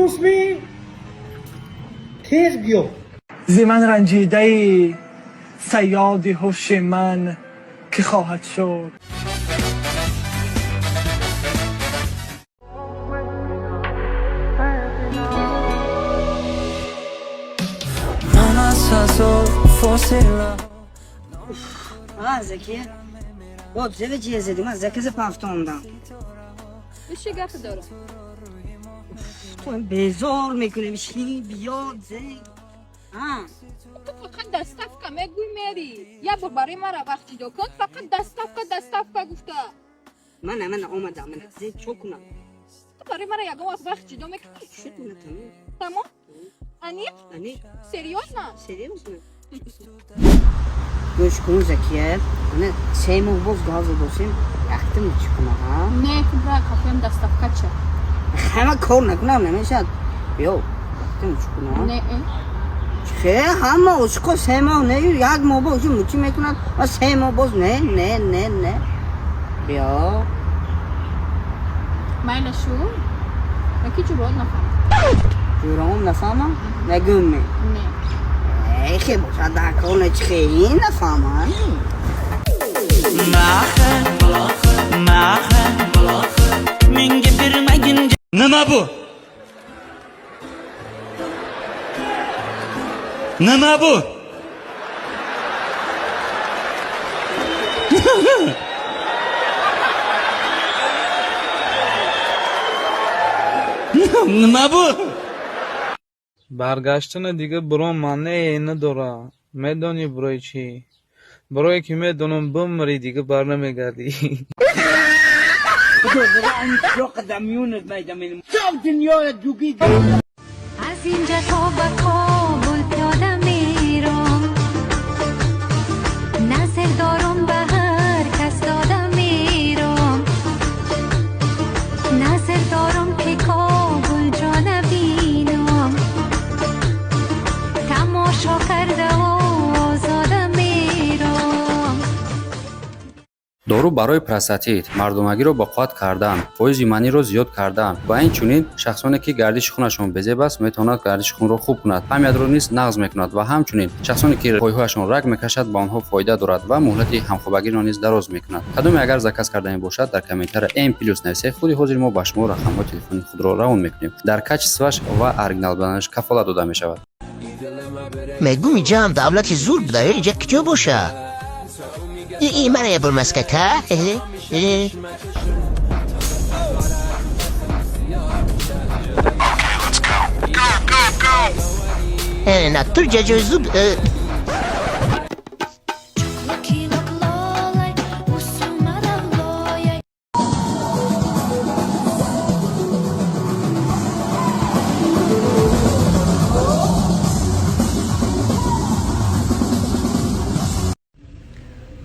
روسمی تیز بیو زی من رنجیده ای صیاد هوش من که خواهد شد. زکیه با زیوه چیه زدی من زکیه پافتوندم چه گپ داره؟ تو هم بیزار میکنی بشی بیاد زی تو فقط دستافکا میگوی میری یا برای ما را وقتی دو کن فقط دستافکا گفته من آمدم من زی چو کنم تو برای ما را یکم وقتی دو میکنی شد نتمام تمام؟ انیق؟ انیق سریوز نه؟ سریوز نه گوش کن زکیه من سه ماه باز گازه باشیم اختم چی کنم ها؟ نه کبرا کافیم دستافکا چه؟ همه کار نکنم نمیشد بیو اختم چی کنم نه چه همه اشکا سه ماه نه یک ماه باشیم چی میکنند و سه ماه باز نه بیا مایل شو یکی جورات نفهم جورام نفهمم نگم نه ایخی باشد دکانه چه این نفهمم Nima bu? Nima bu? Nima bu? برگشتن دیگه برام معنی نداره. میدونی برای چی؟ برای که میدونم بمری دیگه بر نمیگردی. از اینجا تا به کابل پیاده میرم نظر دارم به هر کس داده میرم نظر دارم که کابل جا نبینم تماشا کرده و آزاده میرم. دارو برای پروستات مردمگی رو با قطع کردن، فایز ایمنی رو زیاد کردن و این چنین شخصانی که گردش خونشون بزیب است میتواند گردش خون رو خوب کند، همین رو نیز نقض میکند و همچنین شخصانی که پایهایشون رگ میکشد با آنها فایده دارد و مهلت همخوابگی را نیز دراز میکند. کدام اگر زکس کردن باشد در کامنتر ام پلس نویسید، خودی حاضر ما با شما رقم تلفن خود را راون میکنیم. در کچ سوش و اورجینال بودنش کفالت داده میشود. میگم اینجا هم دولت زور بده اینجا کجا باشه؟ این من یه برمسکه نه تو جا زود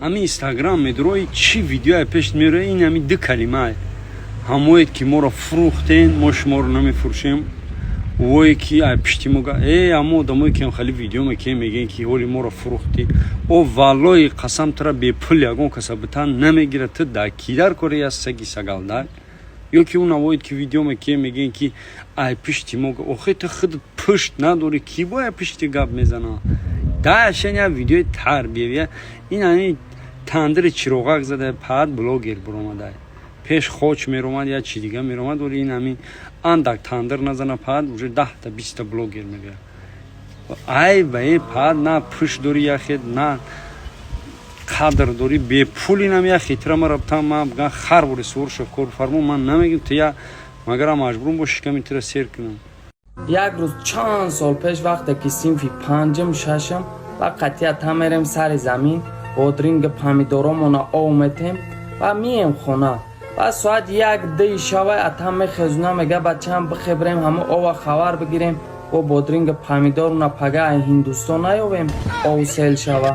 Ами Instagram медрой чи видео пеш мере ин ами ду калима ҳамоед ки моро фурӯхтен мо шуморо намефурӯшем вое ки ай пишти мога амо одамое ки хали видео мекем мегӯянд ки ҳоли моро фурӯхтӣ о валлои қасам тара бепул ягон каса бутан намегирад ту дакидар кори аз саги сагалдай ё ки он авоед ки видео мекем мегӯянд ки ай пишти мога охе ту худат пушт надорӣ ки бо ай пишти гап мезана дашан я видеои тарбиявия ин ани тандири чироғак зада пад блогер буромадай пеш хоч меромад я чи дига меромад вали ин ами андак тандир назана пад уже 10-20 блогер мегӯяд ай ба ин пад на пуш дорӣ яхед на қадр дорӣ бепул ин ами яхе тирама раптам ман биган хар бори суворша корфармо ман намегӯям ту я магарам маҷбурум бошӣ ками тира сер кунам یک روز چند سال پیش وقتی که صنف پنجم ششم و قطعا میریم سر زمین بادرینگ پامیدورامون آمدیم و میم خونه و ساعت 1-2 شبه اتم میخزونه میگه بچه‌ام بخبریم همه آوا خبر بگیریم و بادرینگ پامیدورونه پگه هندوستان نیاویم او سیل شوه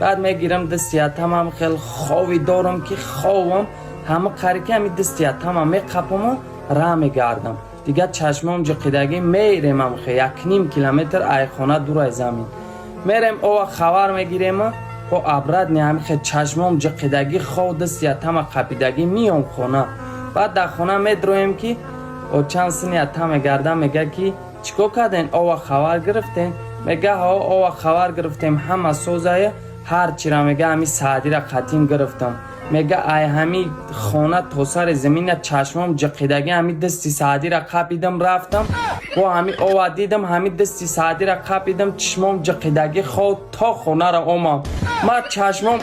بعد میگیرم دستی اتم هم خیلی خوابی دارم که خوابم همه قریکه همی دستی اتم هم میقپم و راه میگردم دیگه چشمم جقیدگی میریم هم خیلی 1.5 کیلومتر ای خانه دور از زمین میریم او خبر میگیریم و ابرد نیم خیلی چشمم جقیدگی خواه دستی اتم قپیدگی میام خانه بعد در خانه میدرویم که و چند سنی اتا میگردم میگه که چیکار کردین آوا خبر گرفتین میگه ها آوا خبر گرفتیم همه سوزای هر چی را میگه همی سعدی را قطیم گرفتم میگه ای همی خانه تا سر زمین چشمم جقیدگی همی دستی سعدی را قپیدم رفتم و همی آوا دیدم همی دستی سعدی را قپیدم چشمم جقیدگی خود تا خانه را اومم ما چشمم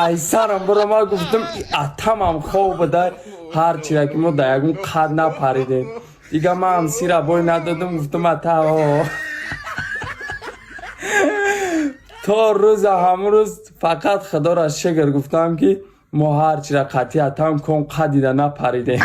ایسرم برو ما گفتم اتمام خوب بده هر چی را که ما دیگون قد نپریده دیگه ما هم سیر بای ندادم گفتم اتا تا روز همون روز فقط خدا را شکر گفتم که ما هر چی را قطعی اتم کن قدیده نپریده